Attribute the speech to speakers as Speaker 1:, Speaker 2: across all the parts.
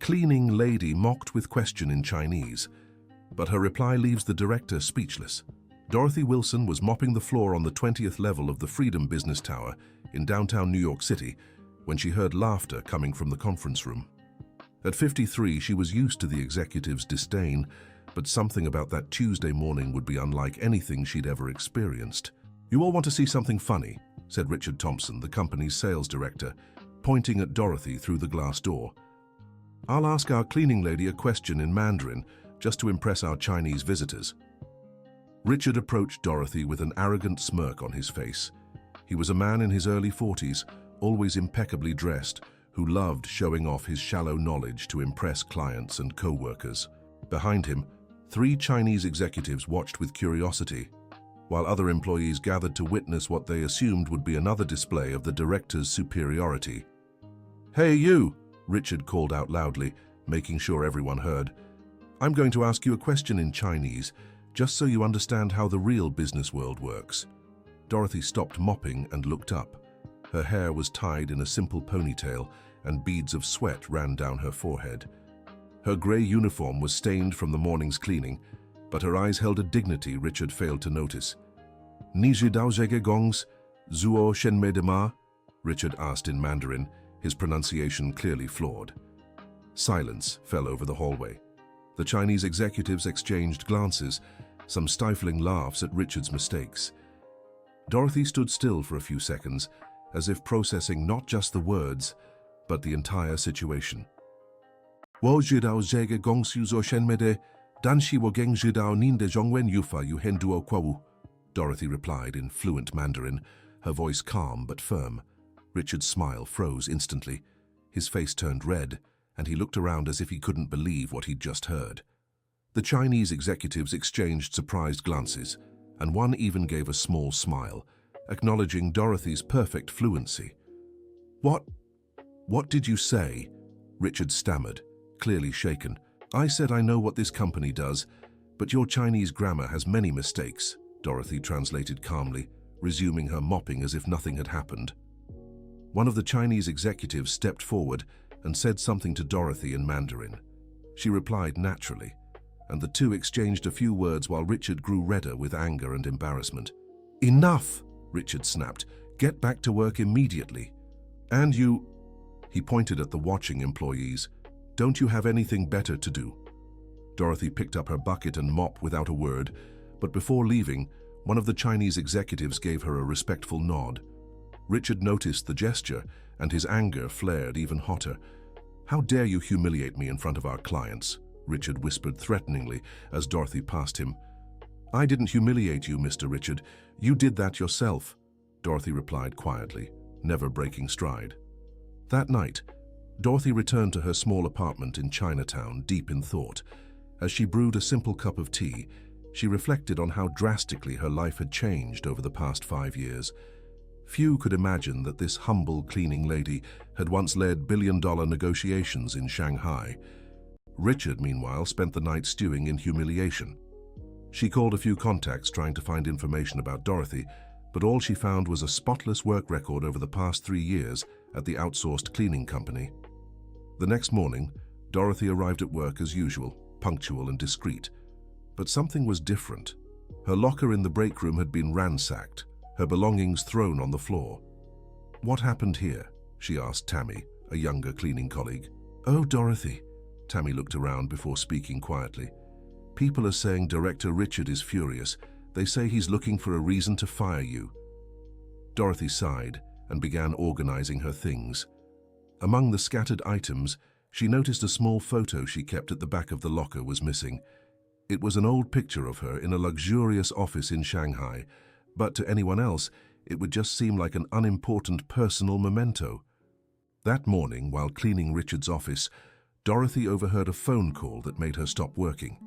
Speaker 1: cleaning lady mocked with question in Chinese, but her reply leaves the director speechless. Dorothy Wilson was mopping the floor on the 20th level of the Freedom Business Tower in downtown New York City when she heard laughter coming from the conference room. At 53, she was used to the executive's disdain, but something about that Tuesday morning would be unlike anything she'd ever experienced. "You all want to see something funny," said Richard Thompson, the company's sales director, pointing at Dorothy through the glass door. "I'll ask our cleaning lady a question in Mandarin just to impress our Chinese visitors." Richard approached Dorothy with an arrogant smirk on his face. He was a man in his early 40s, always impeccably dressed, who loved showing off his shallow knowledge to impress clients and co-workers. Behind him, 3 Chinese executives watched with curiosity, while other employees gathered to witness what they assumed would be another display of the director's superiority. "Hey, you!" Richard called out loudly, making sure everyone heard. "I'm going to ask you a question in Chinese, just so you understand how the real business world works." Dorothy stopped mopping and looked up. Her hair was tied in a simple ponytail, and beads of sweat ran down her forehead. Her grey uniform was stained from the morning's cleaning, but her eyes held a dignity Richard failed to notice. "Ni zhi dao zhe ge gongs, zuo shenmei de ma?" Richard asked in Mandarin, his pronunciation clearly flawed. Silence fell over the hallway. The Chinese executives exchanged glances, some stifling laughs at Richard's mistakes. Dorothy stood still for a few seconds, as if processing not just the words, but the entire situation. "Wo zhidao zhege gongsu zo shenmede, danshi wo geng zhidao ninde zhongwen yufa yu henduo kwawu," Dorothy replied in fluent Mandarin, her voice calm but firm. Richard's smile froze instantly. His face turned red, and he looked around as if he couldn't believe what he'd just heard. The Chinese executives exchanged surprised glances, and one even gave a small smile, acknowledging Dorothy's perfect fluency. What did you say?" Richard stammered, clearly shaken. "I said I know what this company does, but your Chinese grammar has many mistakes," Dorothy translated calmly, resuming her mopping as if nothing had happened. One of the Chinese executives stepped forward and said something to Dorothy in Mandarin. She replied naturally, and the two exchanged a few words while Richard grew redder with anger and embarrassment. "Enough!" Richard snapped. "Get back to work immediately. And you," he pointed at the watching employees, "don't you have anything better to do?" Dorothy picked up her bucket and mop without a word, but before leaving, one of the Chinese executives gave her a respectful nod. Richard noticed the gesture, and his anger flared even hotter. "How dare you humiliate me in front of our clients?" Richard whispered threateningly as Dorothy passed him. "I didn't humiliate you, Mr. Richard. You did that yourself," Dorothy replied quietly, never breaking stride. That night, Dorothy returned to her small apartment in Chinatown, deep in thought. As she brewed a simple cup of tea, she reflected on how drastically her life had changed over the past 5 years. Few could imagine that this humble cleaning lady had once led billion-dollar negotiations in Shanghai. Richard, meanwhile, spent the night stewing in humiliation. She called a few contacts trying to find information about Dorothy, but all she found was a spotless work record over the past 3 years at the outsourced cleaning company. The next morning, Dorothy arrived at work as usual, punctual and discreet. But something was different. Her locker in the break room had been ransacked, her belongings thrown on the floor. "What happened here?" she asked Tammy, a younger cleaning colleague. "Oh, Dorothy," Tammy looked around before speaking quietly. "People are saying Director Richard is furious. They say he's looking for a reason to fire you." Dorothy sighed and began organizing her things. Among the scattered items, she noticed a small photo she kept at the back of the locker was missing. It was an old picture of her in a luxurious office in Shanghai, but to anyone else, it would just seem like an unimportant personal memento. That morning, while cleaning Richard's office, Dorothy overheard a phone call that made her stop working.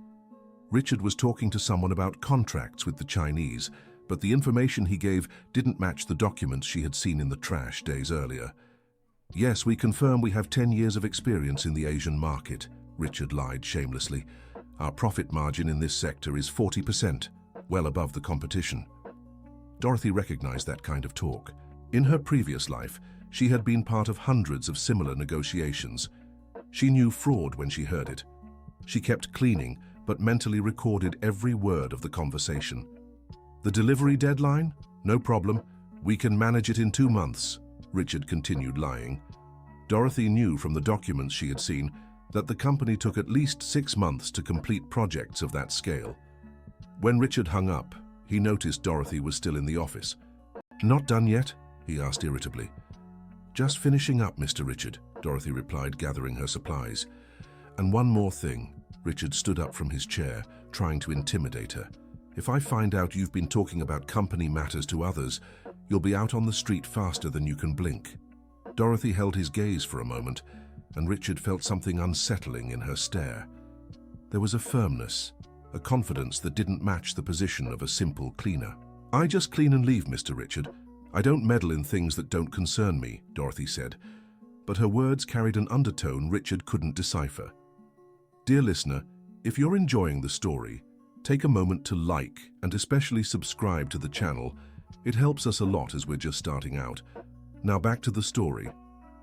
Speaker 1: Richard was talking to someone about contracts with the Chinese, but the information he gave didn't match the documents she had seen in the trash days earlier. "Yes, we confirm we have 10 years of experience in the Asian market," Richard lied shamelessly. "Our profit margin in this sector is 40%, well above the competition." Dorothy recognized that kind of talk. In her previous life, she had been part of hundreds of similar negotiations. She knew fraud when she heard it. She kept cleaning, but mentally recorded every word of the conversation. The delivery deadline? No problem. We can manage it in 2 months, Richard continued lying. Dorothy knew from the documents she had seen that the company took at least 6 months to complete projects of that scale. When Richard hung up, he noticed Dorothy was still in the office. "Not done yet?" he asked irritably. "Just finishing up, Mr. Richard," Dorothy replied, gathering her supplies. "And one more thing." Richard stood up from his chair, trying to intimidate her. "If I find out you've been talking about company matters to others, you'll be out on the street faster than you can blink." Dorothy held his gaze for a moment, and Richard felt something unsettling in her stare. There was a firmness, a confidence that didn't match the position of a simple cleaner. "I just clean and leave, Mr. Richard. I don't meddle in things that don't concern me," Dorothy said. But her words carried an undertone Richard couldn't decipher. Dear listener, if you're enjoying the story, take a moment to like and especially subscribe to the channel. It helps us a lot as we're just starting out. Now back to the story.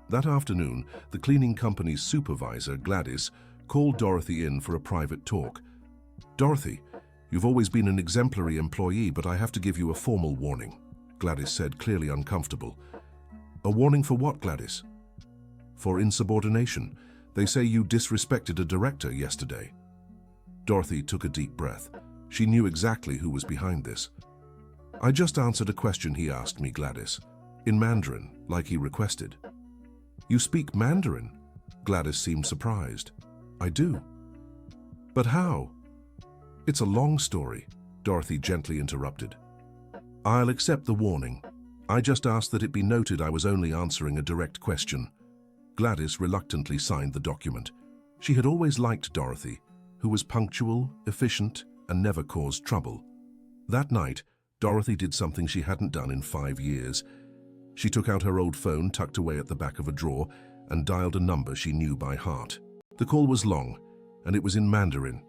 Speaker 1: That afternoon, the cleaning company's supervisor, Gladys, called Dorothy in for a private talk. "Dorothy, you've always been an exemplary employee, but I have to give you a formal warning," Gladys said, clearly uncomfortable. "A warning for what, Gladys?" "For insubordination. They say you disrespected a director yesterday." Dorothy took a deep breath. She knew exactly who was behind this. "I just answered a question he asked me, Gladys. In Mandarin, like he requested." "You speak Mandarin?" Gladys seemed surprised. "I do." "But how?" "It's a long story," Dorothy gently interrupted. "I'll accept the warning. I just asked that it be noted I was only answering a direct question." Gladys reluctantly signed the document. She had always liked Dorothy, who was punctual, efficient, and never caused trouble. That night, Dorothy did something she hadn't done in 5 years. She took out her old phone tucked away at the back of a drawer and dialed a number she knew by heart. The call was long, and it was in Mandarin.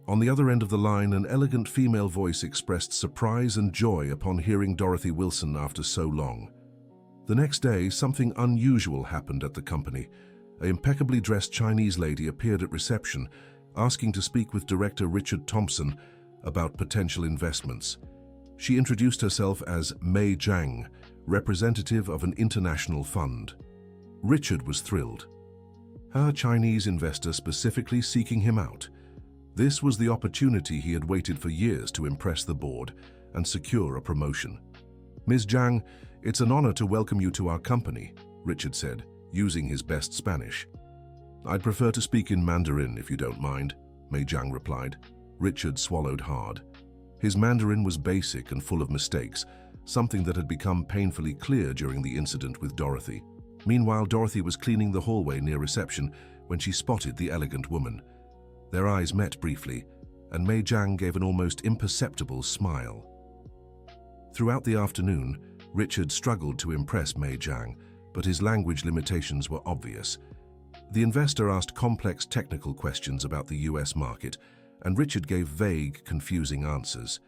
Speaker 1: On the other end of the line, an elegant female voice expressed surprise and joy upon hearing Dorothy Wilson after so long. The next day, something unusual happened at the company. An impeccably dressed Chinese lady appeared at reception, asking to speak with Director Richard Thompson about potential investments. She introduced herself as Mei Zhang, representative of an international fund. Richard was thrilled. Her Chinese investor specifically seeking him out. This was the opportunity he had waited for years to impress the board and secure a promotion. "Ms. Zhang, it's an honor to welcome you to our company," Richard said, using his best Spanish. "I'd prefer to speak in Mandarin if you don't mind," Mei Zhang replied. Richard swallowed hard. His Mandarin was basic and full of mistakes, something that had become painfully clear during the incident with Dorothy. Meanwhile, Dorothy was cleaning the hallway near reception when she spotted the elegant woman. Their eyes met briefly, and Mei Zhang gave an almost imperceptible smile. Throughout the afternoon, Richard struggled to impress Mei Zhang, but his language limitations were obvious. The investor asked complex technical questions about the US market, and Richard gave vague, confusing answers.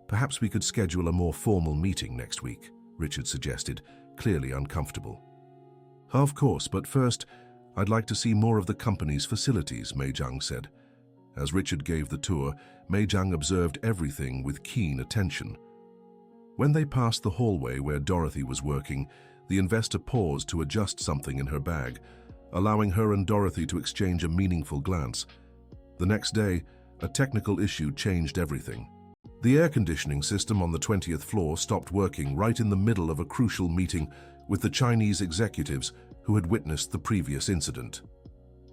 Speaker 1: "Perhaps we could schedule a more formal meeting next week," Richard suggested, clearly uncomfortable. "Of course, but first, I'd like to see more of the company's facilities," Mei Zhang said. As Richard gave the tour, Mei Zhang observed everything with keen attention. When they passed the hallway where Dorothy was working, the investor paused to adjust something in her bag, allowing her and Dorothy to exchange a meaningful glance. The next day, a technical issue changed everything. The air conditioning system on the 20th floor stopped working right in the middle of a crucial meeting with the Chinese executives who had witnessed the previous incident.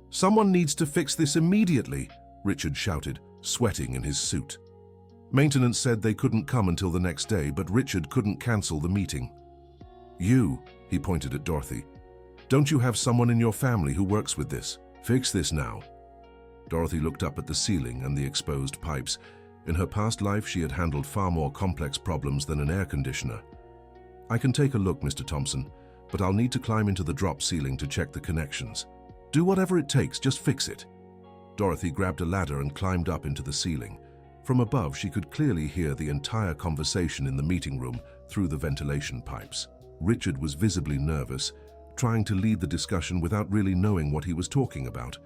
Speaker 1: "Someone needs to fix this immediately," Richard shouted, sweating in his suit. Maintenance said they couldn't come until the next day, but Richard couldn't cancel the meeting. "You," he pointed at Dorothy. "Don't you have someone in your family who works with this? Fix this now." Dorothy looked up at the ceiling and the exposed pipes. In her past life, she had handled far more complex problems than an air conditioner. "I can take a look, Mr. Thompson, but I'll need to climb into the drop ceiling to check the connections." "Do whatever it takes, just fix it." Dorothy grabbed a ladder and climbed up into the ceiling. From above, she could clearly hear the entire conversation in the meeting room through the ventilation pipes. Richard was visibly nervous, trying to lead the discussion without really knowing what he was talking about.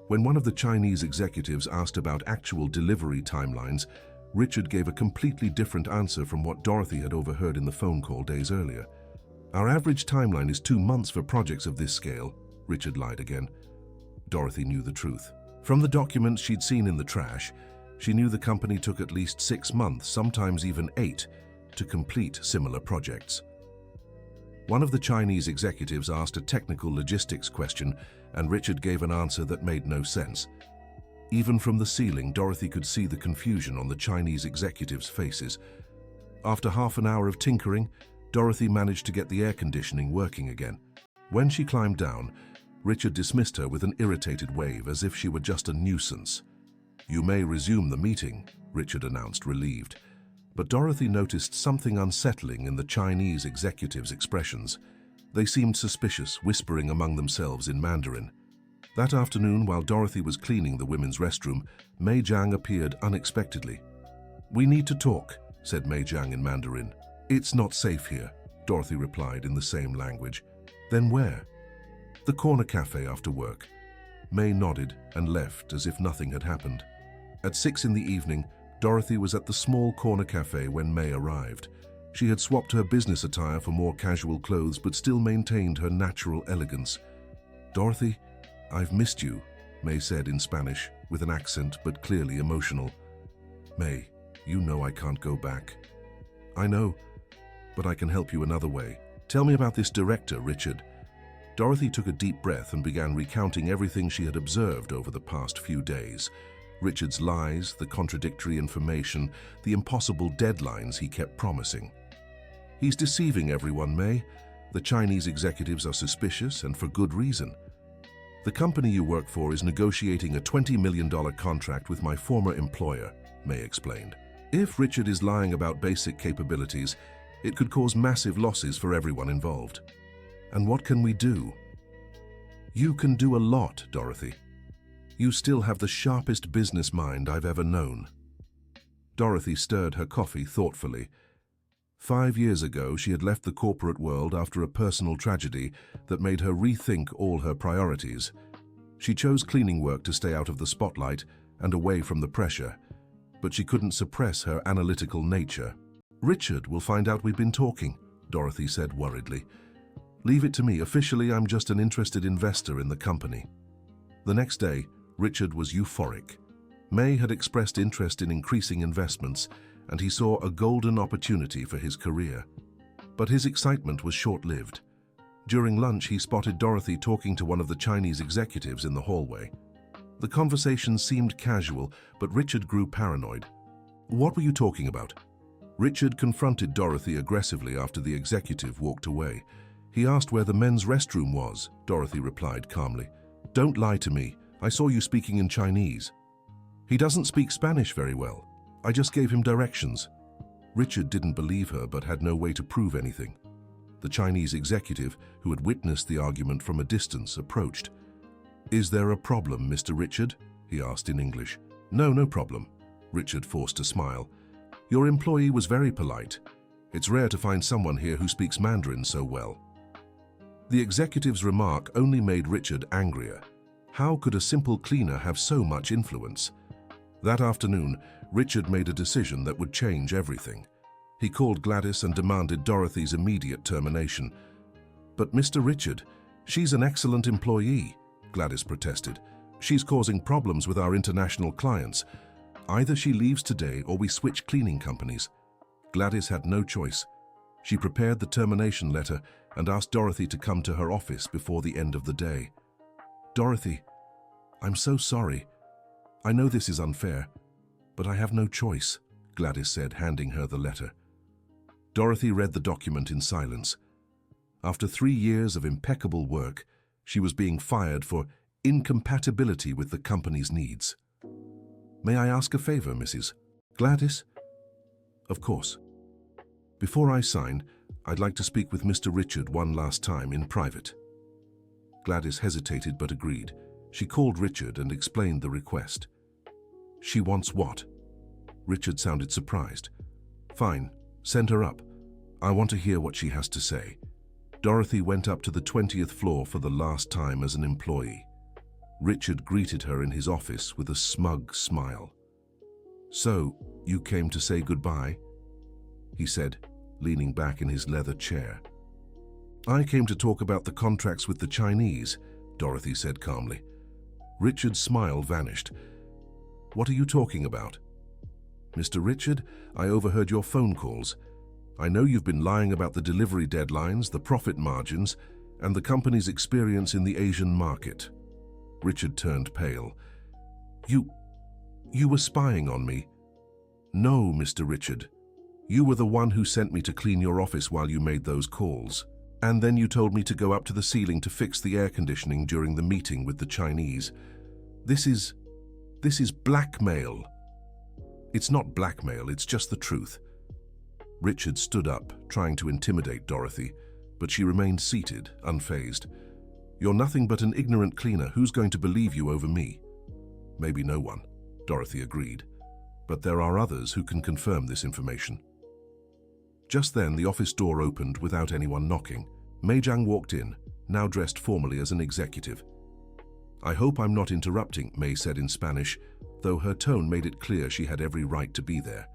Speaker 1: When one of the Chinese executives asked about actual delivery timelines, Richard gave a completely different answer from what Dorothy had overheard in the phone call days earlier. "Our average timeline is 2 months for projects of this scale," Richard lied again. Dorothy knew the truth. From the documents she'd seen in the trash, she knew the company took at least 6 months, sometimes even 8, to complete similar projects. One of the Chinese executives asked a technical logistics question, and Richard gave an answer that made no sense. Even from the ceiling, Dorothy could see the confusion on the Chinese executives' faces. After half an hour of tinkering, Dorothy managed to get the air conditioning working again. When she climbed down, Richard dismissed her with an irritated wave, as if she were just a nuisance. "You may resume the meeting," Richard announced, relieved. But Dorothy noticed something unsettling in the Chinese executives' expressions. They seemed suspicious, whispering among themselves in Mandarin. That afternoon, while Dorothy was cleaning the women's restroom, Mei Jiang appeared unexpectedly. "We need to talk," said Mei Jiang in Mandarin. "It's not safe here," Dorothy replied in the same language. "Then where?" "The corner cafe after work." Mei nodded and left as if nothing had happened. At 6 in the evening, Dorothy was at the small corner cafe when Mei arrived. She had swapped her business attire for more casual clothes but still maintained her natural elegance. "Dorothy, I've missed you," Mei said in Spanish, with an accent but clearly emotional. "Mei, you know I can't go back." "I know, but I can help you another way. Tell me about this director, Richard." Dorothy took a deep breath and began recounting everything she had observed over the past few days. Richard's lies, the contradictory information, the impossible deadlines he kept promising. "He's deceiving everyone, Mei. The Chinese executives are suspicious, and for good reason. The company you work for is negotiating a $20 million contract with my former employer," Mei explained. "If Richard is lying about basic capabilities, it could cause massive losses for everyone involved. And what can we do?" "You can do a lot, Dorothy. You still have the sharpest business mind I've ever known." Dorothy stirred her coffee thoughtfully. 5 years ago, she had left the corporate world after a personal tragedy that made her rethink all her priorities. She chose cleaning work to stay out of the spotlight and away from the pressure, but she couldn't suppress her analytical nature. "Richard will find out we've been talking," Dorothy said worriedly. "Leave it to me. Officially, I'm just an interested investor in the company." The next day, Richard was euphoric. Mei had expressed interest in increasing investments, and he saw a golden opportunity for his career. But his excitement was short-lived. During lunch, he spotted Dorothy talking to one of the Chinese executives in the hallway. The conversation seemed casual, but Richard grew paranoid. "What were you talking about?" Richard confronted Dorothy aggressively after the executive walked away. "He asked where the men's restroom was," Dorothy replied calmly. "Don't lie to me. I saw you speaking in Chinese." "He doesn't speak Spanish very well. I just gave him directions." Richard didn't believe her but had no way to prove anything. The Chinese executive, who had witnessed the argument from a distance, approached. "Is there a problem, Mr. Richard?" he asked in English. No problem." Richard forced a smile. "Your employee was very polite. It's rare to find someone here who speaks Mandarin so well." The executive's remark only made Richard angrier. How could a simple cleaner have so much influence? That afternoon, Richard made a decision that would change everything. He called Gladys and demanded Dorothy's immediate termination. "But Mr. Richard, she's an excellent employee," Gladys protested. "She's causing problems with our international clients. Either she leaves today or we switch cleaning companies." Gladys had no choice. She prepared the termination letter and asked Dorothy to come to her office before the end of the day. "Dorothy, I'm so sorry. I know this is unfair, but I have no choice," Gladys said, handing her the letter. Dorothy read the document in silence. After 3 years of impeccable work, she was being fired for incompatibility with the company's needs. "May I ask a favor, Mrs. Gladys?" "Of course. Before I sign, I'd like to speak with Mr. Richard one last time in private." Gladys hesitated but agreed. She called Richard and explained the request. "She wants what?" Richard sounded surprised. "Fine, send her up. I want to hear what she has to say." Dorothy went up to the 20th floor for the last time as an employee. Richard greeted her in his office with a smug smile. "So, you came to say goodbye?" he said, leaning back in his leather chair. "I came to talk about the contracts with the Chinese," Dorothy said calmly. Richard's smile vanished. "What are you talking about?" "Mr. Richard, I overheard your phone calls. I know you've been lying about the delivery deadlines, the profit margins, and the company's experience in the Asian market." Richard turned pale. You were spying on me." "No, Mr. Richard. You were the one who sent me to clean your office while you made those calls. And then you told me to go up to the ceiling to fix the air conditioning during the meeting with the Chinese. This is blackmail." "It's not blackmail, it's just the truth." Richard stood up, trying to intimidate Dorothy, but she remained seated, unfazed. "You're nothing but an ignorant cleaner. Who's going to believe you over me?" "Maybe no one," Dorothy agreed. "But there are others who can confirm this information." Just then, the office door opened without anyone knocking. Mei Jiang walked in, now dressed formally as an executive. "I hope I'm not interrupting," Mei said in Spanish, though her tone made it clear she had every right to be there.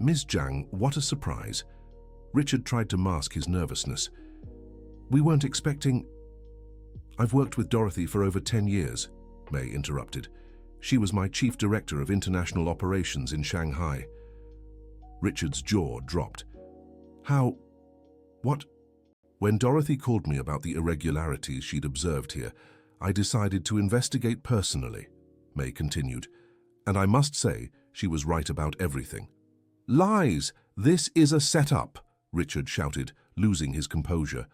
Speaker 1: "Ms. Jiang, what a surprise." Richard tried to mask his nervousness. "We weren't expecting—" "I've worked with Dorothy for over 10 years, Mei interrupted. "She was my chief director of international operations in Shanghai." Richard's jaw dropped. "How? What?" "When Dorothy called me about the irregularities she'd observed here, I decided to investigate personally," Mei continued. "And I must say, she was right about everything." "Lies! This is a setup!" Richard shouted, losing his composure.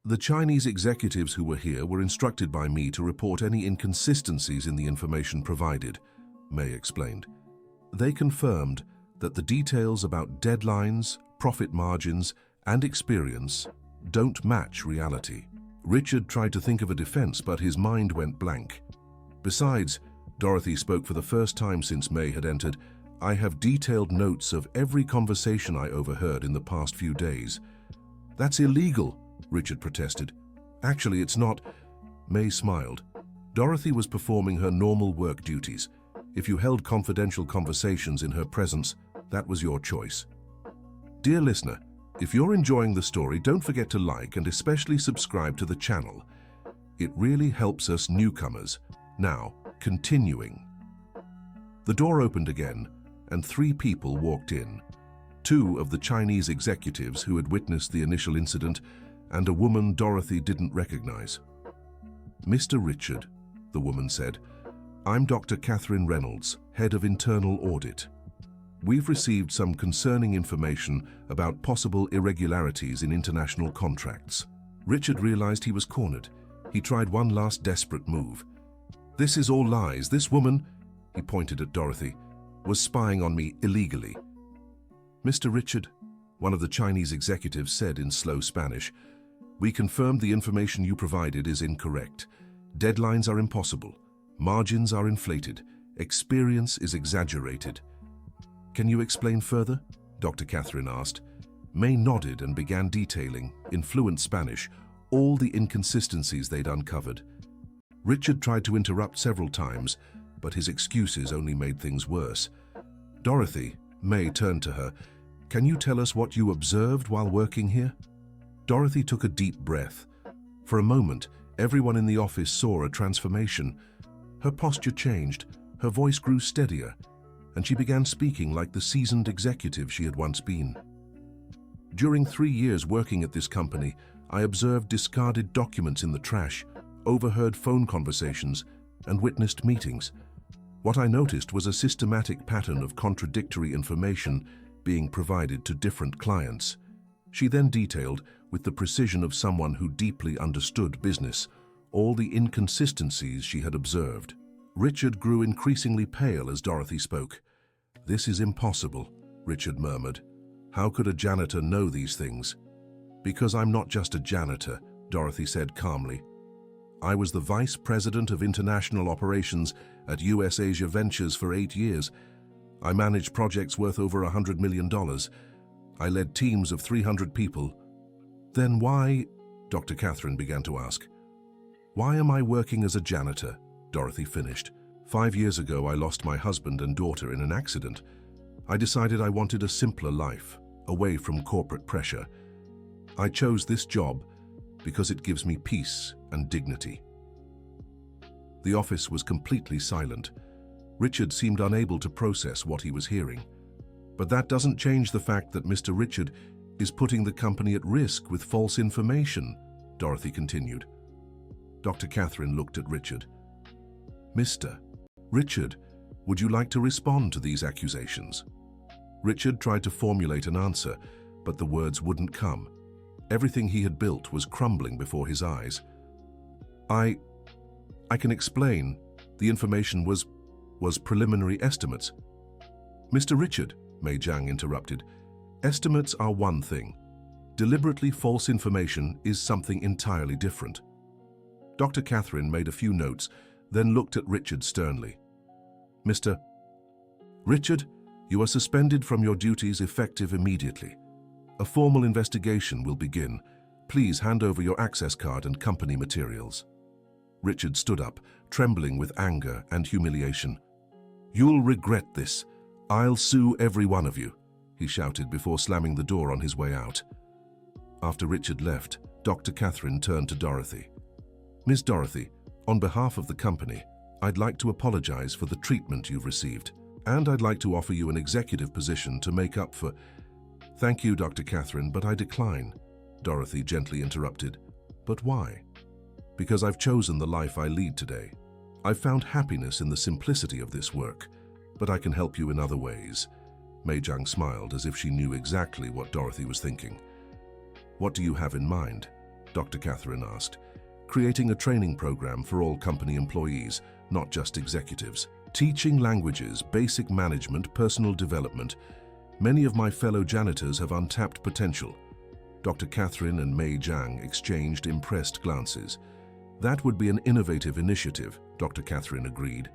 Speaker 1: "The Chinese executives who were here were instructed by me to report any inconsistencies in the information provided," Mei explained. "They confirmed that the details about deadlines, profit margins, and experience don't match reality." Richard tried to think of a defense, but his mind went blank. "Besides," Dorothy spoke for the first time since Mei had entered, "I have detailed notes of every conversation I overheard in the past few days." "That's illegal," Richard protested. "Actually, it's not." Mei smiled. Dorothy was performing her normal work duties. If you held confidential conversations in her presence, that was your choice. Dear listener, if you're enjoying the story, don't forget to like and especially subscribe to the channel. It really helps us newcomers. Now, continuing. The door opened again, and 3 people walked in. 2 of the Chinese executives who had witnessed the initial incident, and a woman Dorothy didn't recognize. "Mr. Richard," the woman said, "I'm Dr. Catherine Reynolds, head of internal audit. We've received some concerning information about possible irregularities in international contracts." Richard realized he was cornered. He tried one last desperate move. "This is all lies. This woman," he pointed at Dorothy, "was spying on me illegally." "Mr. Richard," one of the Chinese executives said in slow Spanish, "we confirmed the information you provided is incorrect. Deadlines are impossible. Margins are inflated. Experience is exaggerated." "Can you explain further?" Dr. Catherine asked. Mei nodded and began detailing, in fluent Spanish, all the inconsistencies they'd uncovered. Richard tried to interrupt several times, but his excuses only made things worse. "Dorothy," Mei turned to her, "can you tell us what you observed while working here?" Dorothy took a deep breath. For a moment, everyone in the office saw a transformation. Her posture changed, her voice grew steadier, and she began speaking like the seasoned executive she had once been. "During 3 years working at this company, I observed discarded documents in the trash, overheard phone conversations, and witnessed meetings. What I noticed was a systematic pattern of contradictory information being provided to different clients." She then detailed, with the precision of someone who deeply understood business, all the inconsistencies she had observed. Richard grew increasingly pale as Dorothy spoke. "This is impossible," Richard murmured. "How could a janitor know these things?" "Because I'm not just a janitor," Dorothy said calmly. "I was the Vice President of International Operations at US Asia Ventures for 8 years. I managed projects worth over $100 million. I led teams of 300 people." "Then why—" Dr. Catherine began to ask. Why am I working as a janitor? Dorothy finished. 5 years ago, I lost my husband and daughter in an accident. I decided I wanted a simpler life, away from corporate pressure. I chose this job because it gives me peace and dignity. The office was completely silent. Richard seemed unable to process what he was hearing. But that doesn't change the fact that Mr. Richard is putting the company at risk with false information, Dorothy continued. Dr. Catherine looked at Richard. Mr. Richard, would you like to respond to these accusations? Richard tried to formulate an answer, but the words wouldn't come. Everything he had built was crumbling before his eyes. I can explain. The information was preliminary estimates. Mr. Richard, Mei Jiang interrupted, estimates are one thing. Deliberately false information is something entirely different. Dr. Catherine made a few notes, then looked at Richard sternly. Mr. Richard, you are suspended from your duties effective immediately. A formal investigation will begin. Please hand over your access card and company materials. Richard stood up, trembling with anger and humiliation. You'll regret this. I'll sue every one of you, he shouted before slamming the door on his way out. After Richard left, Dr. Catherine turned to Dorothy. Miss Dorothy, on behalf of the company, I'd like to apologize for the treatment you've received, and I'd like to offer you an executive position to make up for... Thank you, Dr. Catherine, but I decline, Dorothy gently interrupted. But why? Because I've chosen the life I lead today. I've found happiness in the simplicity of this work, but I can help you in other ways. Mei Jiang smiled as if she knew exactly what Dorothy was thinking. What do you have in mind? Dr. Catherine asked. Creating a training program for all company employees, not just executives. Teaching languages, basic management, personal development. Many of my fellow janitors have untapped potential. Dr. Catherine and Mei Jiang exchanged impressed glances. That would be an innovative initiative, Dr. Catherine agreed.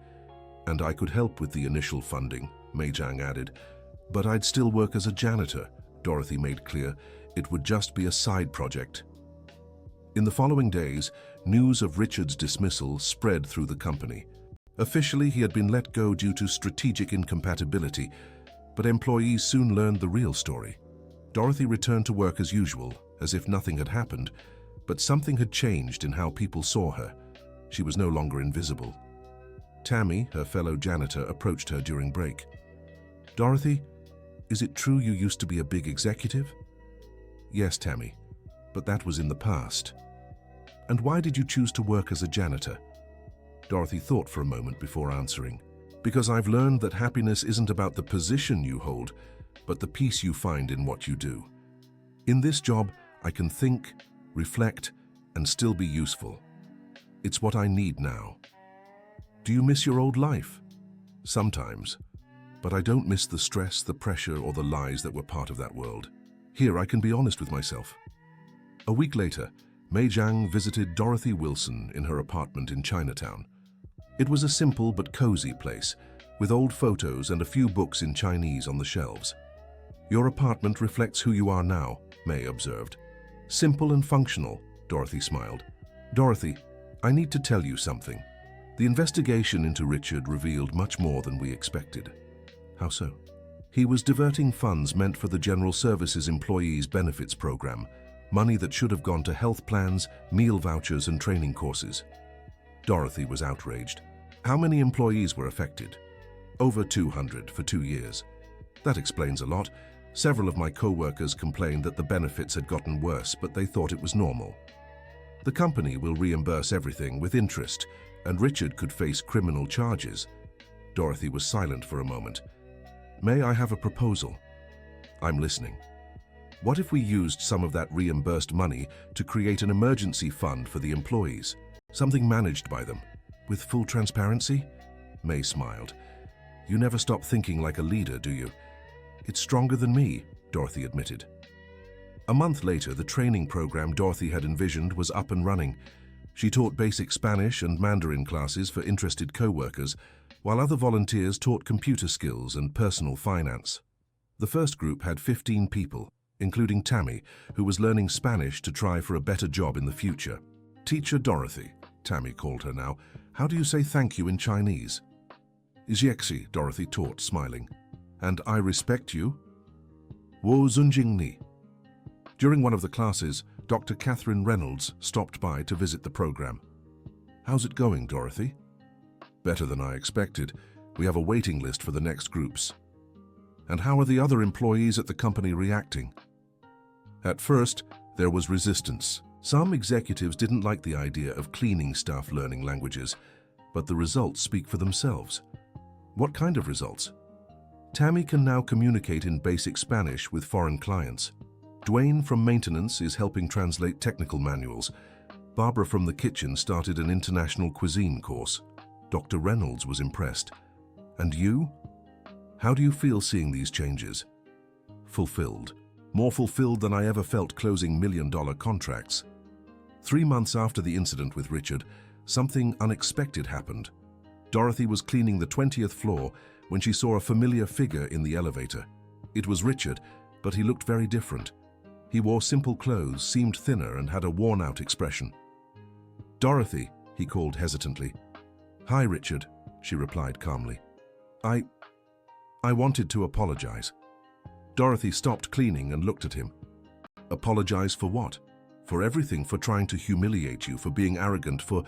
Speaker 1: And I could help with the initial funding, Mei Jiang added. But I'd still work as a janitor, Dorothy made clear. It would just be a side project. In the following days, news of Richard's dismissal spread through the company. Officially, he had been let go due to strategic incompatibility, but employees soon learned the real story. Dorothy returned to work as usual, as if nothing had happened, but something had changed in how people saw her. She was no longer invisible. Tammy, her fellow janitor, approached her during break. Dorothy, is it true you used to be a big executive? Yes, Tammy, but that was in the past. And why did you choose to work as a janitor? Dorothy thought for a moment before answering. Because I've learned that happiness isn't about the position you hold, but the peace you find in what you do. In this job, I can think, reflect, and still be useful. It's what I need now. Do you miss your old life? Sometimes. But I don't miss the stress, the pressure, or the lies that were part of that world. Here, I can be honest with myself. A week later, Mei Jiang visited Dorothy Wilson in her apartment in Chinatown. It was a simple but cozy place, with old photos and a few books in Chinese on the shelves. Your apartment reflects who you are now, Mei observed. Simple and functional, Dorothy smiled. Dorothy, I need to tell you something. The investigation into Richard revealed much more than we expected. How so? He was diverting funds meant for the General Services Employees Benefits Program, money that should have gone to health plans, meal vouchers, and training courses. Dorothy was outraged. How many employees were affected? Over 200 for 2 years. That explains a lot. Several of my co-workers complained that the benefits had gotten worse, but they thought it was normal. The company will reimburse everything with interest, and Richard could face criminal charges. Dorothy was silent for a moment. May I have a proposal? I'm listening. What if we used some of that reimbursed money to create an emergency fund for the employees? Something managed by them. With full transparency? May smiled. You never stop thinking like a leader, do you? It's stronger than me, Dorothy admitted. A month later, the training program Dorothy had envisioned was up and running. She taught basic Spanish and Mandarin classes for interested co-workers, while other volunteers taught computer skills and personal finance. The first group had 15 people, including Tammy, who was learning Spanish to try for a better job in the future. Teacher Dorothy, Tammy called her now, how do you say thank you in Chinese? Jiexi, Dorothy taught, smiling. And I respect you? Wo zunjing ni. During one of the classes, Dr. Catherine Reynolds stopped by to visit the program. How's it going, Dorothy? Better than I expected. We have a waiting list for the next groups. And how are the other employees at the company reacting? At first, there was resistance. Some executives didn't like the idea of cleaning staff learning languages, but the results speak for themselves. What kind of results? Tammy can now communicate in basic Spanish with foreign clients. Dwayne from maintenance is helping translate technical manuals. Barbara from the kitchen started an international cuisine course. Dr. Reynolds was impressed. And you? How do you feel seeing these changes? Fulfilled. More fulfilled than I ever felt closing million-dollar contracts. 3 months after the incident with Richard, something unexpected happened. Dorothy was cleaning the 20th floor when she saw a familiar figure in the elevator. It was Richard, but he looked very different. He wore simple clothes, seemed thinner, and had a worn-out expression. Dorothy, he called hesitantly. Hi, Richard, she replied calmly. I wanted to apologize. Dorothy stopped cleaning and looked at him. Apologize for what? For everything, for trying to humiliate you, for being arrogant, for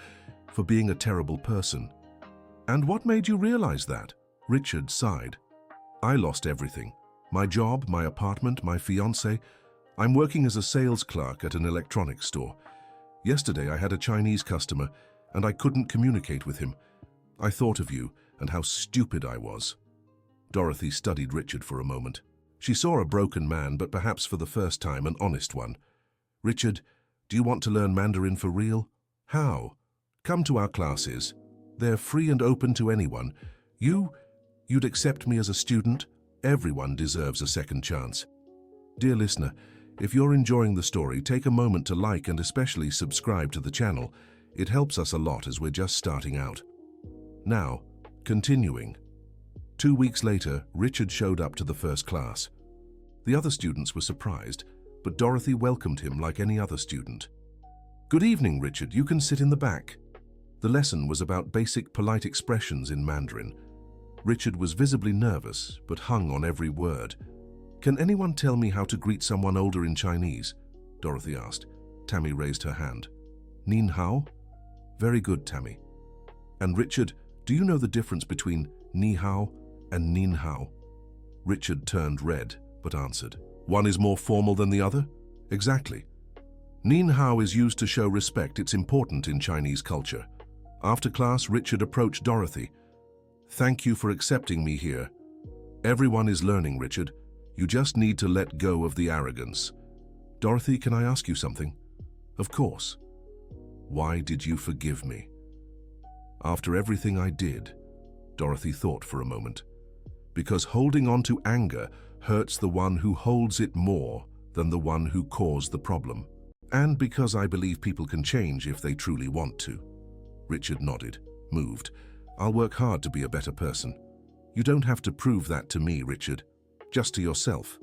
Speaker 1: being a terrible person. And what made you realize that? Richard sighed. I lost everything. My job, my apartment, my fiancé. I'm working as a sales clerk at an electronics store. Yesterday I had a Chinese customer and I couldn't communicate with him. I thought of you and how stupid I was. Dorothy studied Richard for a moment. She saw a broken man, but perhaps for the first time an honest one. Richard, do you want to learn Mandarin for real? How? Come to our classes. They're free and open to anyone. You'd accept me as a student? Everyone deserves a second chance. Dear listener, if you're enjoying the story, take a moment to like and especially subscribe to the channel. It helps us a lot as we're just starting out. Now, continuing. 2 weeks later, Richard showed up to the first class. The other students were surprised, but Dorothy welcomed him like any other student. Good evening, Richard. You can sit in the back. The lesson was about basic polite expressions in Mandarin. Richard was visibly nervous, but hung on every word. Can anyone tell me how to greet someone older in Chinese? Dorothy asked. Tammy raised her hand. Nin hao? Very good, Tammy. And Richard, do you know the difference between ni hao and nin hao? Richard turned red, but answered. One is more formal than the other? Exactly. Nin hao is used to show respect. It's important in Chinese culture. After class, Richard approached Dorothy. Thank you for accepting me here. Everyone is learning, Richard. You just need to let go of the arrogance. Dorothy, can I ask you something? Of course. Why did you forgive me? After everything I did, Dorothy thought for a moment. Because holding on to anger hurts the one who holds it more than the one who caused the problem. And because I believe people can change if they truly want to. Richard nodded, moved. I'll work hard to be a better person. You don't have to prove that to me, Richard. Just to yourself.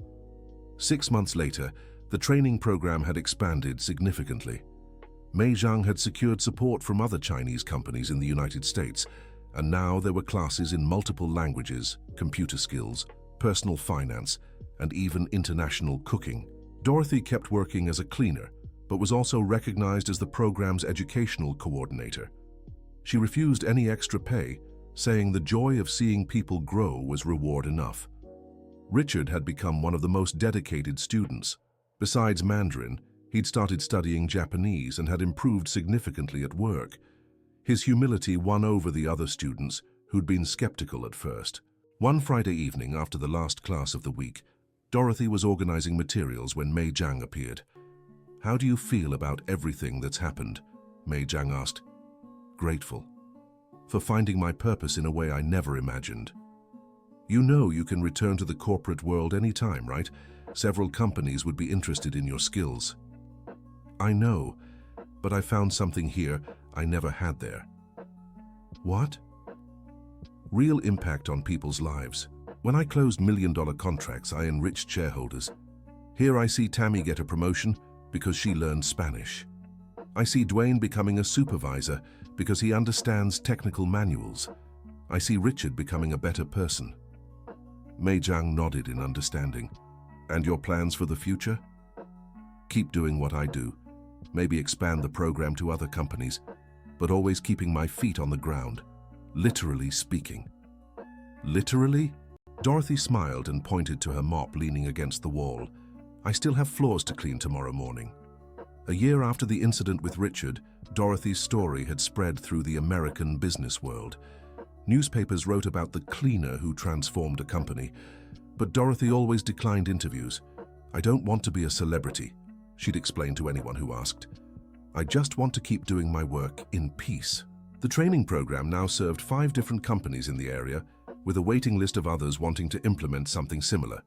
Speaker 1: 6 months later, the training program had expanded significantly. Mei Zhang had secured support from other Chinese companies in the United States, and now there were classes in multiple languages, computer skills, personal finance, and even international cooking. Dorothy kept working as a cleaner, but was also recognized as the program's educational coordinator. She refused any extra pay, saying the joy of seeing people grow was reward enough. Richard had become one of the most dedicated students. Besides Mandarin, he'd started studying Japanese and had improved significantly at work. His humility won over the other students who'd been skeptical at first. One Friday evening after the last class of the week, Dorothy was organizing materials when Mei Zhang appeared. How do you feel about everything that's happened? Mei Zhang asked. Grateful. For finding my purpose in a way I never imagined. You know you can return to the corporate world anytime, right? Several companies would be interested in your skills. I know, but I found something here I never had there. What? Real impact on people's lives. When I closed million-dollar contracts, I enriched shareholders. Here I see Tammy get a promotion because she learned Spanish. I see Dwayne becoming a supervisor because he understands technical manuals. I see Richard becoming a better person. Mei Jiang nodded in understanding. And your plans for the future? Keep doing what I do. Maybe expand the program to other companies, but always keeping my feet on the ground, literally speaking. Literally? Dorothy smiled and pointed to her mop leaning against the wall. I still have floors to clean tomorrow morning. A year after the incident with Richard, Dorothy's story had spread through the American business world. Newspapers wrote about the cleaner who transformed a company, but Dorothy always declined interviews. I don't want to be a celebrity, she'd explain to anyone who asked. I just want to keep doing my work in peace. The training program now served 5 different companies in the area, with a waiting list of others wanting to implement something similar.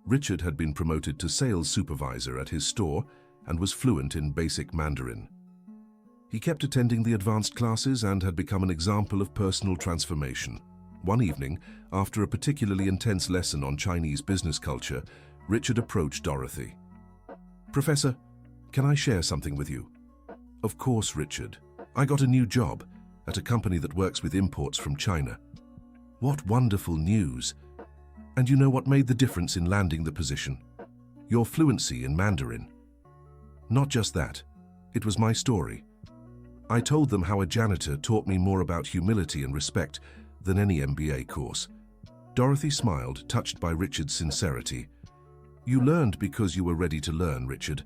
Speaker 1: Richard had been promoted to sales supervisor at his store and was fluent in basic Mandarin. He kept attending the advanced classes and had become an example of personal transformation. One evening, after a particularly intense lesson on Chinese business culture, Richard approached Dorothy. Professor, can I share something with you? Of course, Richard. I got a new job at a company that works with imports from China. What wonderful news! And you know what made the difference in landing the position? Your fluency in Mandarin. Not just that, it was my story. I told them how a janitor taught me more about humility and respect than any MBA course. Dorothy smiled, touched by Richard's sincerity. You learned because you were ready to learn, Richard.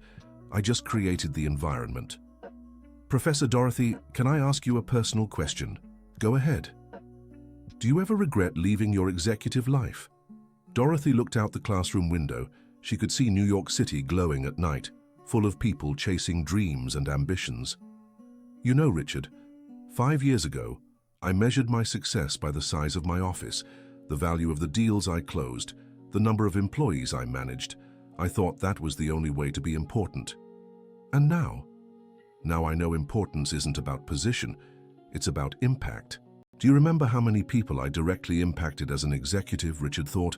Speaker 1: I just created the environment. Professor Dorothy, can I ask you a personal question? Go ahead. Do you ever regret leaving your executive life? Dorothy looked out the classroom window. She could see New York City glowing at night, full of people chasing dreams and ambitions. You know, Richard, 5 years ago, I measured my success by the size of my office, the value of the deals I closed, the number of employees I managed. I thought that was the only way to be important. And now I know importance isn't about position, it's about impact. Do you remember how many people I directly impacted as an executive, Richard thought?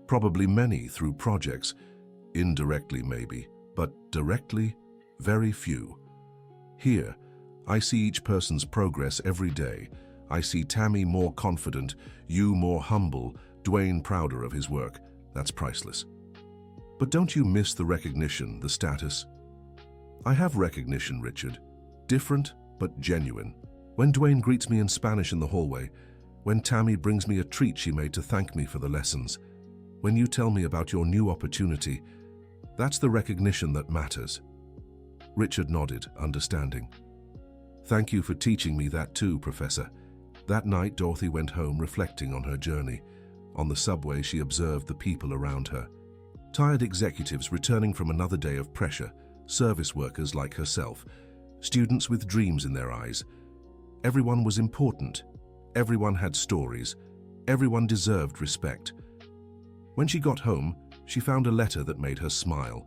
Speaker 1: Probably many through projects. Indirectly maybe, but directly, very few. Here, I see each person's progress every day. I see Tammy more confident, you more humble, Dwayne prouder of his work. That's priceless. But don't you miss the recognition, the status? I have recognition, Richard. Different, but genuine. When Dwayne greets me in Spanish in the hallway, when Tammy brings me a treat she made to thank me for the lessons, when you tell me about your new opportunity, that's the recognition that matters. Richard nodded, understanding. Thank you for teaching me that too, Professor. That night, Dorothy went home reflecting on her journey. On the subway, she observed the people around her. Tired executives returning from another day of pressure, service workers like herself, students with dreams in their eyes. Everyone was important. Everyone had stories. Everyone deserved respect. When she got home, she found a letter that made her smile.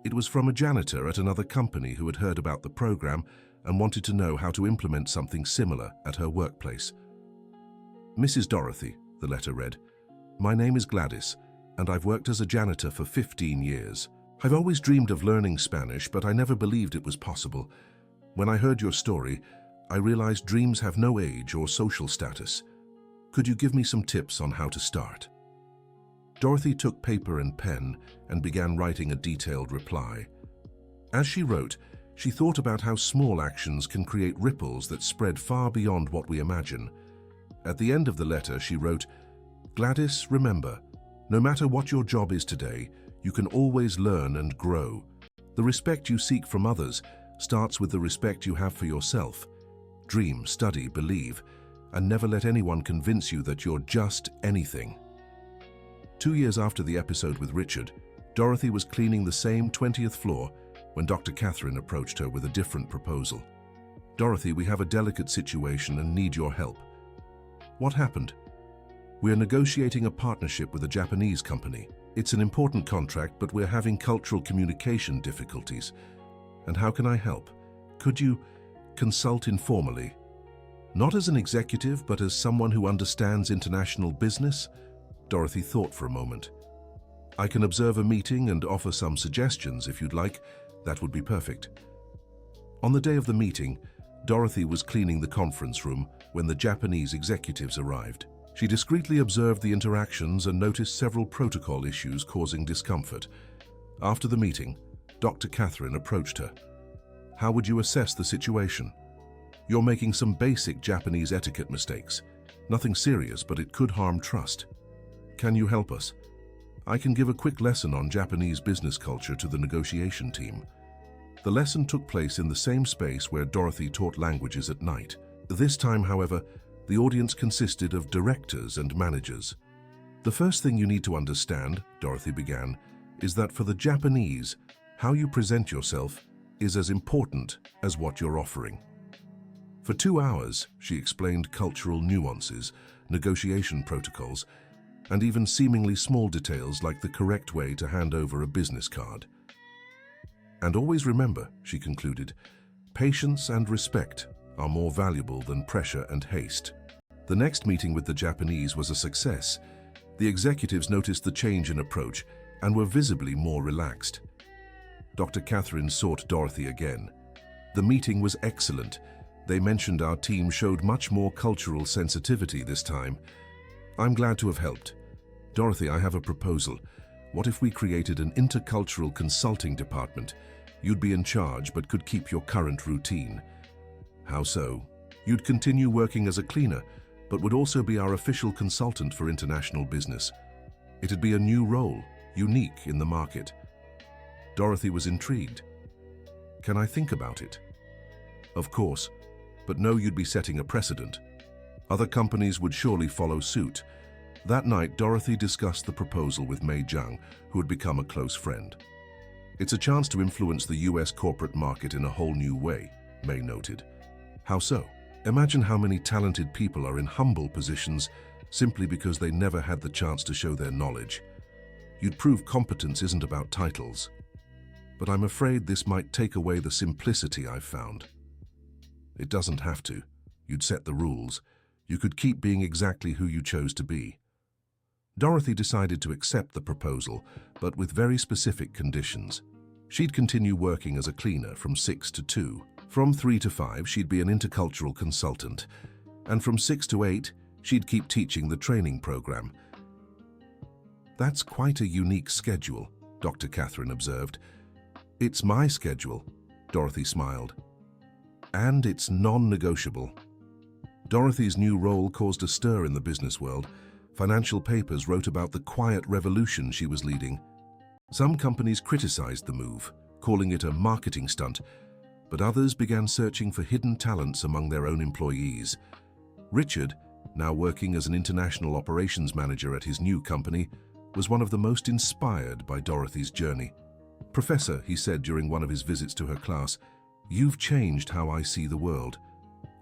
Speaker 1: It was from a janitor at another company who had heard about the program and wanted to know how to implement something similar at her workplace. Mrs. Dorothy, the letter read, my name is Gladys, and I've worked as a janitor for 15 years. I've always dreamed of learning Spanish, but I never believed it was possible. When I heard your story, I realized dreams have no age or social status. Could you give me some tips on how to start? Dorothy took paper and pen and began writing a detailed reply. As she wrote, she thought about how small actions can create ripples that spread far beyond what we imagine. At the end of the letter, she wrote, Gladys, remember, no matter what your job is today, you can always learn and grow. The respect you seek from others starts with the respect you have for yourself. Dream, study, believe, and never let anyone convince you that you're just anything. 2 years after the episode with Richard, Dorothy was cleaning the same 20th floor when Dr. Catherine approached her with a different proposal. Dorothy, we have a delicate situation and need your help. What happened? We are negotiating a partnership with a Japanese company. It's an important contract, but we're having cultural communication difficulties. And how can I help? Could you consult informally? Not as an executive, but as someone who understands international business? Dorothy thought for a moment. I can observe a meeting and offer some suggestions if you'd like. That would be perfect. On the day of the meeting, Dorothy was cleaning the conference room when the Japanese executives arrived. She discreetly observed the interactions and noticed several protocol issues causing discomfort. After the meeting, Dr. Catherine approached her. How would you assess the situation? You're making some basic Japanese etiquette mistakes. Nothing serious, but it could harm trust. Can you help us? I can give a quick lesson on Japanese business culture to the negotiation team. The lesson took place in the same space where Dorothy taught languages at night. This time, however, the audience consisted of directors and managers. The first thing you need to understand, Dorothy began, is that for the Japanese, how you present yourself is as important as what you're offering. For 2 hours, she explained cultural nuances, negotiation protocols, and even seemingly small details like the correct way to hand over a business card. And always remember, she concluded, patience and respect are more valuable than pressure and haste. The next meeting with the Japanese was a success. The executives noticed the change in approach and were visibly more relaxed. Dr. Catherine sought Dorothy again. The meeting was excellent. They mentioned our team showed much more cultural sensitivity this time. I'm glad to have helped. Dorothy, I have a proposal. What if we created an intercultural consulting department? You'd be in charge but could keep your current routine. How so? You'd continue working as a cleaner, but would also be our official consultant for international business. It'd be a new role, unique in the market. Dorothy was intrigued. Can I think about it? Of course, but know you'd be setting a precedent. Other companies would surely follow suit. That night, Dorothy discussed the proposal with Mei Zhang, who had become a close friend. It's a chance to influence the US corporate market in a whole new way, Mei noted. How so? Imagine how many talented people are in humble positions simply because they never had the chance to show their knowledge. You'd prove competence isn't about titles. But I'm afraid this might take away the simplicity I've found. It doesn't have to. You'd set the rules. You could keep being exactly who you chose to be. Dorothy decided to accept the proposal, but with very specific conditions. She'd continue working as a cleaner from 6 to 2. From 3 to 5, she'd be an intercultural consultant. And from 6 to 8, she'd keep teaching the training program. That's quite a unique schedule, Dr. Catherine observed. It's my schedule, Dorothy smiled. And it's non-negotiable. Dorothy's new role caused a stir in the business world. Financial papers wrote about the quiet revolution she was leading. Some companies criticized the move, calling it a marketing stunt, but others began searching for hidden talents among their own employees. Richard, now working as an international operations manager at his new company, was one of the most inspired by Dorothy's journey. Professor, he said during one of his visits to her class, you've changed how I see the world.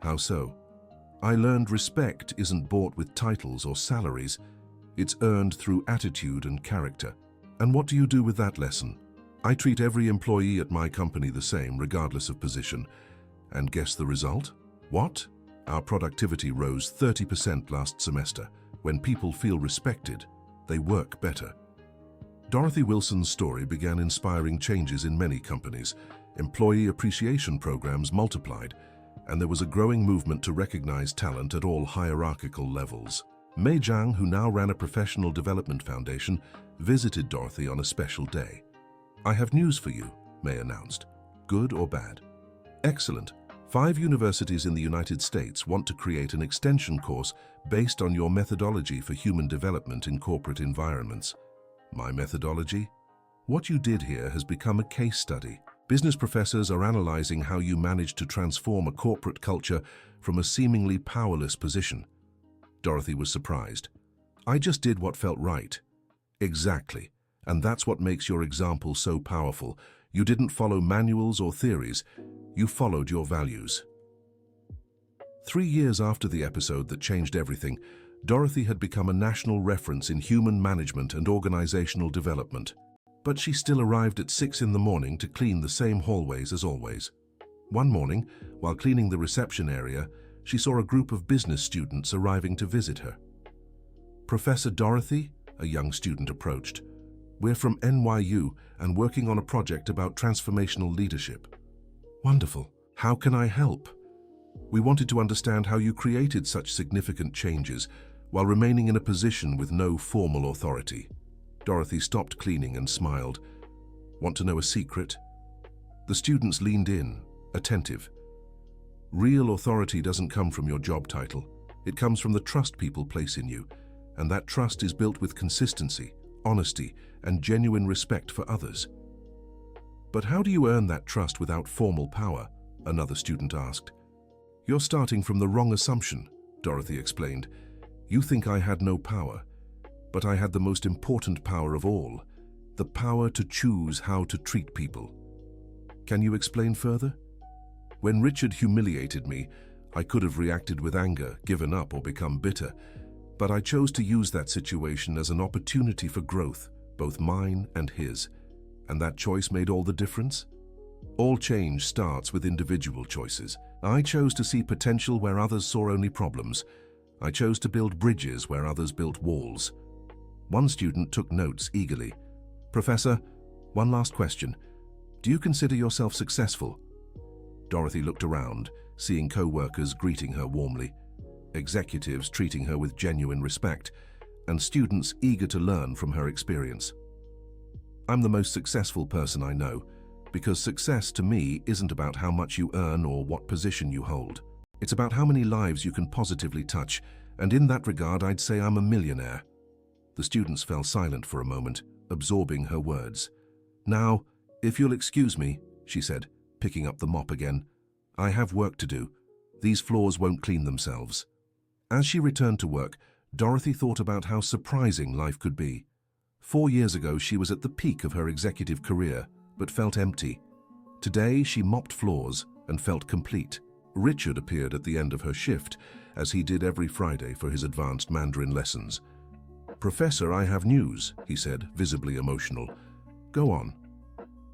Speaker 1: How so? I learned respect isn't bought with titles or salaries. It's earned through attitude and character. And what do you do with that lesson? I treat every employee at my company the same, regardless of position. And guess the result? What? Our productivity rose 30% last semester. When people feel respected, they work better. Dorothy Wilson's story began inspiring changes in many companies. Employee appreciation programs multiplied, and there was a growing movement to recognize talent at all hierarchical levels. Mei Zhang, who now ran a professional development foundation, visited Dorothy on a special day. I have news for you, Mei announced. Good or bad? Excellent. 5 universities in the United States want to create an extension course based on your methodology for human development in corporate environments. My methodology? What you did here has become a case study. Business professors are analyzing how you managed to transform a corporate culture from a seemingly powerless position. Dorothy was surprised. I just did what felt right. Exactly. And that's what makes your example so powerful. You didn't follow manuals or theories. You followed your values. 3 years after the episode that changed everything, Dorothy had become a national reference in human management and organizational development. But she still arrived at 6 in the morning to clean the same hallways as always. One morning, while cleaning the reception area, she saw a group of business students arriving to visit her. Professor Dorothy, a young student approached. We're from NYU and working on a project about transformational leadership. Wonderful. How can I help? We wanted to understand how you created such significant changes while remaining in a position with no formal authority. Dorothy stopped cleaning and smiled. Want to know a secret? The students leaned in, attentive. Real authority doesn't come from your job title. It comes from the trust people place in you, and that trust is built with consistency, honesty, and genuine respect for others. But how do you earn that trust without formal power? Another student asked. You're starting from the wrong assumption, Dorothy explained. You think I had no power, but I had the most important power of all, the power to choose how to treat people. Can you explain further? When Richard humiliated me, I could have reacted with anger, given up, or become bitter, but I chose to use that situation as an opportunity for growth, both mine and his, and that choice made all the difference. All change starts with individual choices. I chose to see potential where others saw only problems. I chose to build bridges where others built walls. One student took notes eagerly. Professor, one last question. Do you consider yourself successful? Dorothy looked around, seeing co-workers greeting her warmly, executives treating her with genuine respect, and students eager to learn from her experience. I'm the most successful person I know, because success to me isn't about how much you earn or what position you hold. It's about how many lives you can positively touch, and in that regard I'd say I'm a millionaire. The students fell silent for a moment, absorbing her words. Now, if you'll excuse me, she said, picking up the mop again. I have work to do. These floors won't clean themselves. As she returned to work, Dorothy thought about how surprising life could be. 4 years ago, she was at the peak of her executive career, but felt empty. Today, she mopped floors and felt complete. Richard appeared at the end of her shift, as he did every Friday for his advanced Mandarin lessons. Professor, I have news, he said, visibly emotional. Go on.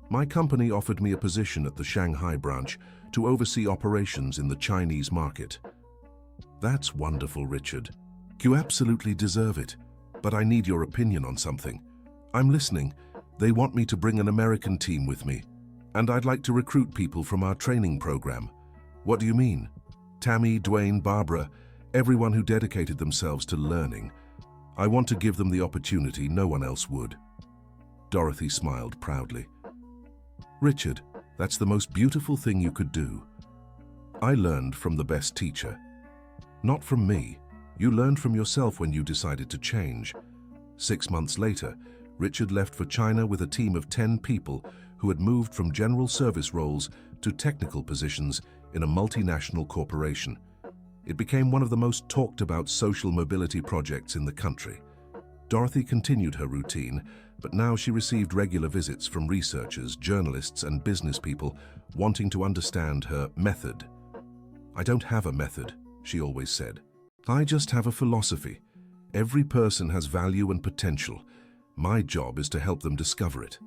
Speaker 1: My company offered me a position at the Shanghai branch to oversee operations in the Chinese market. That's wonderful, Richard. You absolutely deserve it, but I need your opinion on something. I'm listening. They want me to bring an American team with me, and I'd like to recruit people from our training program. What do you mean? Tammy, Dwayne, Barbara, everyone who dedicated themselves to learning. I want to give them the opportunity no one else would. Dorothy smiled proudly. Richard, that's the most beautiful thing you could do. I learned from the best teacher. Not from me. You learned from yourself when you decided to change. 6 months later, Richard left for China with a team of 10 people who had moved from general service roles to technical positions in a multinational corporation. It became one of the most talked about social mobility projects in the country. Dorothy continued her routine, but now she received regular visits from researchers, journalists, and business people wanting to understand her method. I don't have a method, she always said. I just have a philosophy. Every person has value and potential. My job is to help them discover it.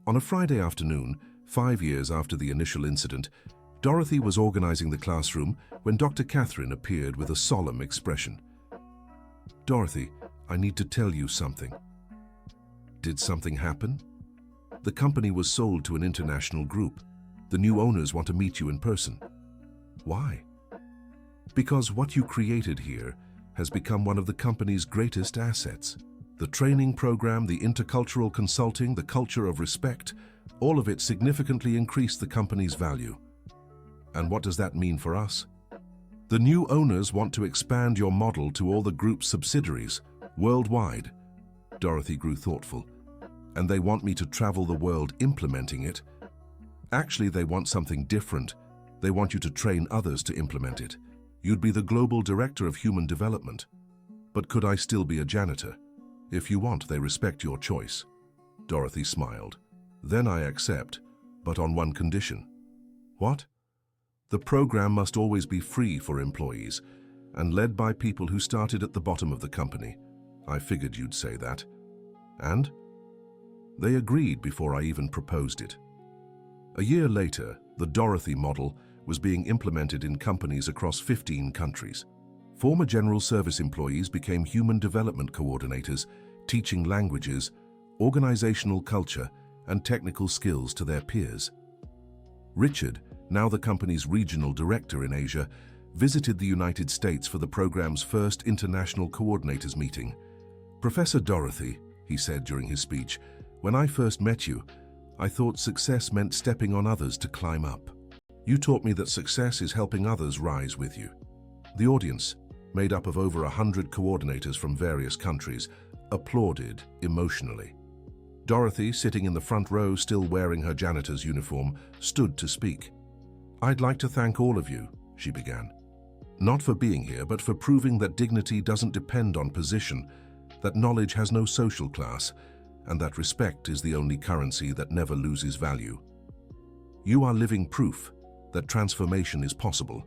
Speaker 1: On a Friday afternoon, 5 years after the initial incident, Dorothy was organizing the classroom when Dr. Catherine appeared with a solemn expression. Dorothy, I need to tell you something. Did something happen? The company was sold to an international group. The new owners want to meet you in person. Why? Because what you created here has become one of the company's greatest assets. The training program, the intercultural consulting, the culture of respect, all of it significantly increased the company's value. And what does that mean for us? The new owners want to expand your model to all the group's subsidiaries, worldwide. Dorothy grew thoughtful. And they want me to travel the world implementing it. Actually, they want something different. They want you to train others to implement it. You'd be the global director of human development. But could I still be a janitor? If you want, they respect your choice. Dorothy smiled. Then I accept, but on one condition. What? The program must always be free for employees and led by people who started at the bottom of the company. I figured you'd say that. And? They agreed before I even proposed it. A year later, the Dorothy model was being implemented in companies across 15 countries. Former general service employees became human development coordinators, teaching languages, organizational culture, and technical skills to their peers. Richard, now the company's regional director in Asia, visited the United States for the program's first international coordinators meeting. "Professor Dorothy," he said during his speech, "when I first met you, I thought success meant stepping on others to climb up. You taught me that success is helping others rise with you." The audience, made up of over 100 coordinators from various countries, applauded emotionally. Dorothy, sitting in the front row still wearing her janitor's uniform, stood to speak. "I'd like to thank all of you," she began. "Not for being here, but for proving that dignity doesn't depend on position, that knowledge has no social class, and that respect is the only currency that never loses value. You are living proof that transformation is possible,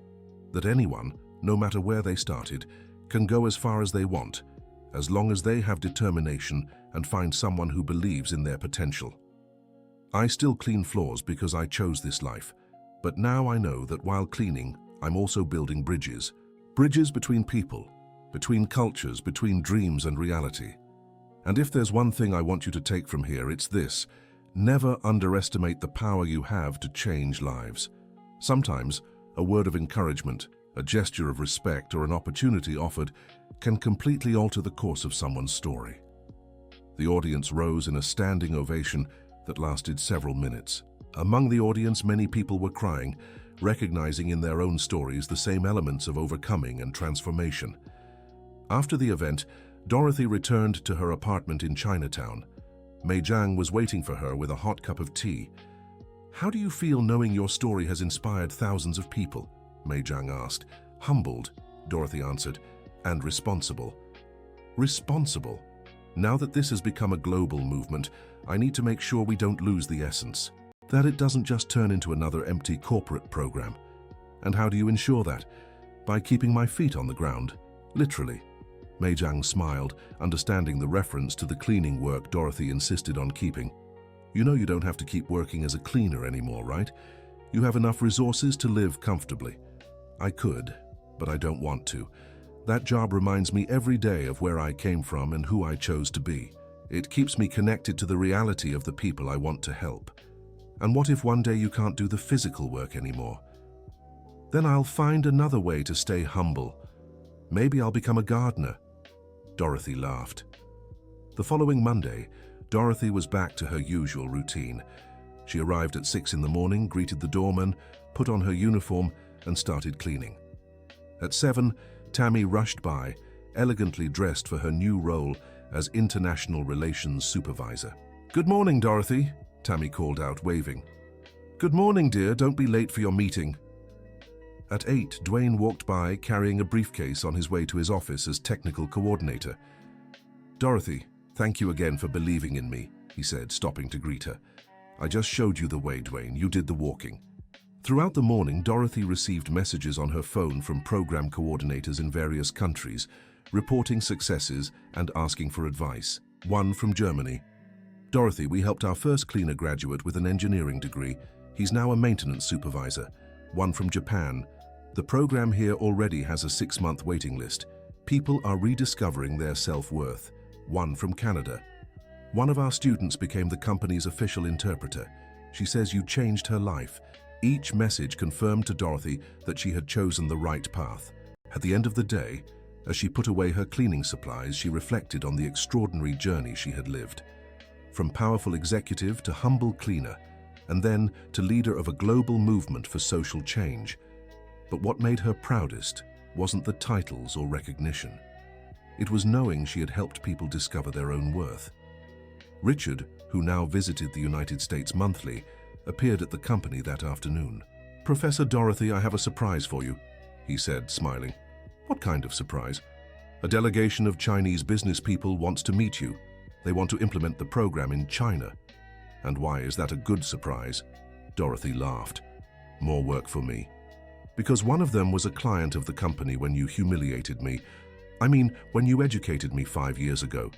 Speaker 1: that anyone, no matter where they started, can go as far as they want, as long as they have determination and find someone who believes in their potential. I still clean floors because I chose this life, but now I know that while cleaning, I'm also building bridges. Bridges between people, between cultures, between dreams and reality. And if there's one thing I want you to take from here, it's this: never underestimate the power you have to change lives. Sometimes, a word of encouragement, a gesture of respect, or an opportunity offered can completely alter the course of someone's story." The audience rose in a standing ovation that lasted several minutes. Among the audience, many people were crying, recognizing in their own stories the same elements of overcoming and transformation. After the event, Dorothy returned to her apartment in Chinatown. Mei Jiang was waiting for her with a hot cup of tea. "How do you feel knowing your story has inspired thousands of people?" Mei Jiang asked. "Humbled," Dorothy answered, "and responsible." Responsible. Now that this has become a global movement, I need to make sure we don't lose the essence, that it doesn't just turn into another empty corporate program. And how do you ensure that? By keeping my feet on the ground, literally. Mei Jiang smiled, understanding the reference to the cleaning work Dorothy insisted on keeping. "You know you don't have to keep working as a cleaner anymore, right? You have enough resources to live comfortably." "I could, but I don't want to. That job reminds me every day of where I came from and who I chose to be. It keeps me connected to the reality of the people I want to help. And what if one day you can't do the physical work anymore? Then I'll find another way to stay humble. Maybe I'll become a gardener." Dorothy laughed. The following Monday, Dorothy was back to her usual routine. She arrived at 6 in the morning, greeted the doorman, put on her uniform, and started cleaning. At 7, Tammy rushed by, elegantly dressed for her new role as International Relations Supervisor. "Good morning, Dorothy," Tammy called out, waving. "Good morning, dear. Don't be late for your meeting." At 8, Dwayne walked by carrying a briefcase on his way to his office as technical coordinator. "Dorothy, thank you again for believing in me," he said, stopping to greet her. "I just showed you the way, Dwayne. You did the walking." Throughout the morning, Dorothy received messages on her phone from program coordinators in various countries, reporting successes and asking for advice. One from Germany. "Dorothy, we helped our first cleaner graduate with an engineering degree. He's now a maintenance supervisor." One from Japan. "The program here already has a 6-month waiting list. People are rediscovering their self-worth." One from Canada. "One of our students became the company's official interpreter. She says you changed her life." Each message confirmed to Dorothy that she had chosen the right path. At the end of the day, as she put away her cleaning supplies, she reflected on the extraordinary journey she had lived. From powerful executive to humble cleaner, and then to leader of a global movement for social change. But what made her proudest wasn't the titles or recognition. It was knowing she had helped people discover their own worth. Richard, who now visited the United States monthly, appeared at the company that afternoon. "Professor Dorothy, I have a surprise for you," he said, smiling. "What kind of surprise?" "A delegation of Chinese business people wants to meet you. They want to implement the program in China." "And why is that a good surprise?" Dorothy laughed. "More work for me. Because one of them was a client of the company when you humiliated me. I mean, when you educated me 5 years ago."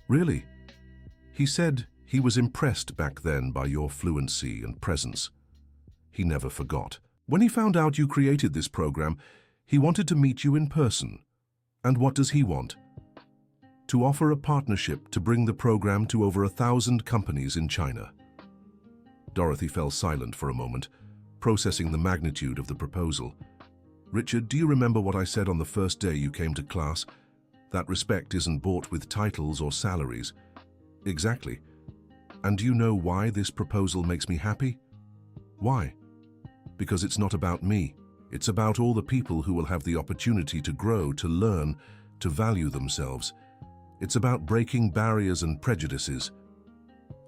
Speaker 1: "Really?" "He said he was impressed back then by your fluency and presence. He never forgot. When he found out you created this program, he wanted to meet you in person. And what does he want?" to offer a partnership to bring the program to over 1,000 companies in China. Dorothy fell silent for a moment, processing the magnitude of the proposal. Richard, do you remember what I said on the first day you came to class? That respect isn't bought with titles or salaries. Exactly. And do you know why this proposal makes me happy? Why? Because it's not about me. It's about all the people who will have the opportunity to grow, to learn, to value themselves. It's about breaking barriers and prejudices.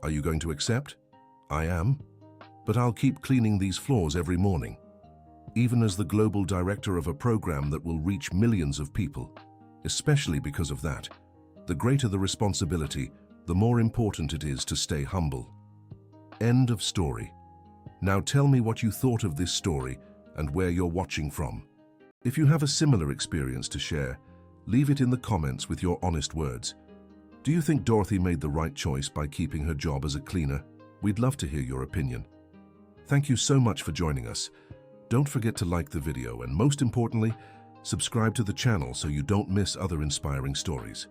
Speaker 1: Are you going to accept? I am. But I'll keep cleaning these floors every morning, even as the global director of a program that will reach millions of people. Especially because of that, the greater the responsibility, the more important it is to stay humble. End of story. Now tell me what you thought of this story and where you're watching from. If you have a similar experience to share, leave it in the comments with your honest words. Do you think Dorothy made the right choice by keeping her job as a cleaner? We'd love to hear your opinion. Thank you so much for joining us. Don't forget to like the video and, most importantly, subscribe to the channel so you don't miss other inspiring stories.